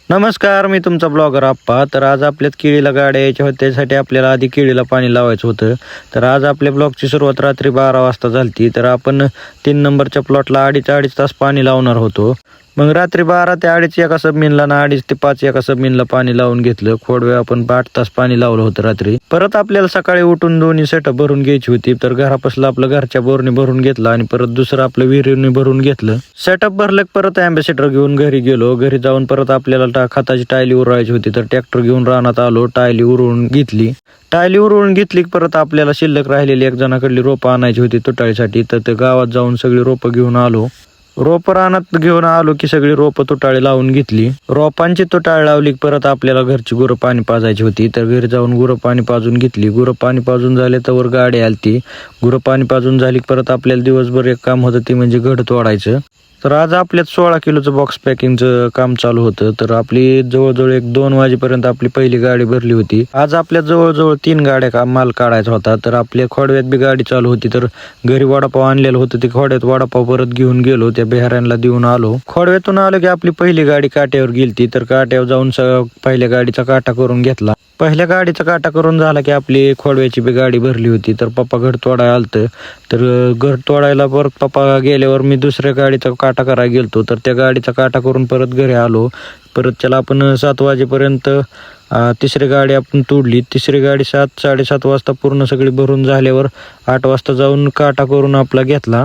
नमस्कार, मी तुमचा ब्लॉगर आप्पा. तर आज आपल्यात केळीला गाड्या यायच्या होत्या, त्यासाठी आपल्याला आधी केळीला पाणी लावायचं होतं. तर आज आपल्या ब्लॉगची सुरुवात रात्री 12 वाजता झाली. तर आपण 3 नंबरच्या प्लॉटला अडीच तास पाणी लावणार होतो. मग रात्री 12 ते 2:30 एका सबमिनला आणि 2:30 ते 5 एका सबमिनला पाणी लावून घेतलं. खोडवे आपण 8 तास पाणी लावलं होतं रात्री. परत आपल्याला सकाळी उठून दोन्ही सेटअप भरून घ्यायची होती. तर घरापासलं आपलं घरच्या बोरने भरून घेतलं आणि परत दुसरं आपलं विहिरीने भरून घेतलं. सेटअप भरलं की परत अँबॅसेडर घेऊन घरी गेलो. घरी जाऊन परत आपल्याला खताची टायली उरवायची होती. तर ट्रॅक्टर घेऊन रानात आलो. टायली उरवून घेतली. टायली उरवून घेतली की परत आपल्याला शिल्लक राहिलेली एक जणाकडली रोपं आणायची होती तुटाळीसाठी. तर ते गावात जाऊन सगळी रोपं घेऊन आलो. रोपं रानात घेऊन आलो की सगळी रोपं तुटाळी लावून घेतली. रोपांची तुटाळ लावली की परत आपल्याला घरची गुरं पाणी पाजायची होती. तर घरी जाऊन गुरं पाणी पाजून घेतली. गुरं पाणी पाजून झाले तर वर गाडी आलती. गुरं पाणी पाजून झाली की परत आपल्याला दिवसभर एक काम होतं, ती म्हणजे घड तोडायचं. तर आज आपल्यात 16 किलोचं बॉक्स पॅकिंगचं काम चालू होतं. तर आपली जवळजवळ 1-2 वाजेपर्यंत आपली पहिली गाडी भरली होती. आज आपल्यात जवळजवळ 3 गाड्या माल काढायचा होता. तर आपल्या खोडव्यात बी गाडी चालू होती. तर घरी वडापाव आणलेलं होतं, ते खोड्यात वडापाव परत घेऊन गेलो. त्या बिहाऱ्यांना देऊन आलो. खोडव्यातून आलो की आपली पहिली गाडी काट्यावर गेलती. तर काट्यावर जाऊन पहिल्या गाडीचा काटा करून घेतला. पहिल्या गाडीचा काटा करून झाला की आपली खोडव्याची बी गाडी भरली होती. तर पप्पा घर तोडायला आलतं. तर घर तोडायला परत पप्पा गेल्यावर मी दुसऱ्या गाडीचा काटा करायला गेलतो. तर त्या गाडीचा काटा करून परत घरी आलो. परत त्याला आपण 7 वाजेपर्यंत तिसरी गाडी आपण तोडली. तिसरी गाडी 7-7:30 वाजता पूर्ण सगळी भरून झाल्यावर 8 वाजता जाऊन काटा करून आपला घेतला.